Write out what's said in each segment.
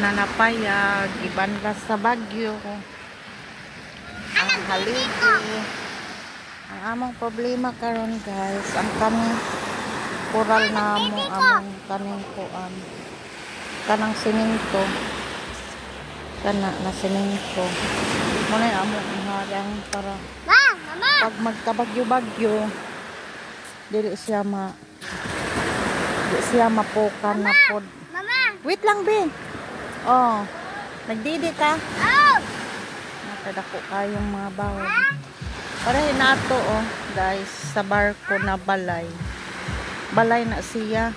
na napayag ibanlas sa Bagyo ang haligi. Ang among problema karon guys, ang kaning kural na among kaning kuan kanang simento kana na simento mo na among iharang para pag magkabagyo-bagyo dili siya mapukan na pod. Wait lang be. Oh, nagdidi ka? Natadako kayong mga bawal. Parahin nato oh, guys, sa barko na balay. Balay na siya.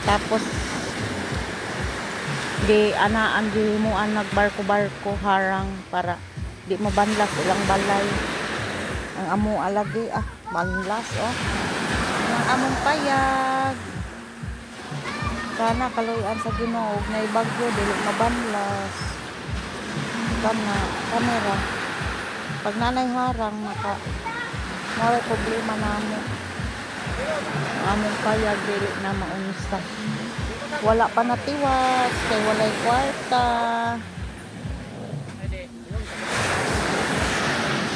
Tapos di anaan di mo nag barko-barko harang para di mo banlas ilang balay. Ang amo alagi banlas oh. Ang among payag. Sana kaluyan sa Ginoo na ibagyo dili mabanlas. Kana kamera. Pag nanay harang mawala problema namo. Among payag dili na maunsa. Wala pa natiwas kay walay kwarta.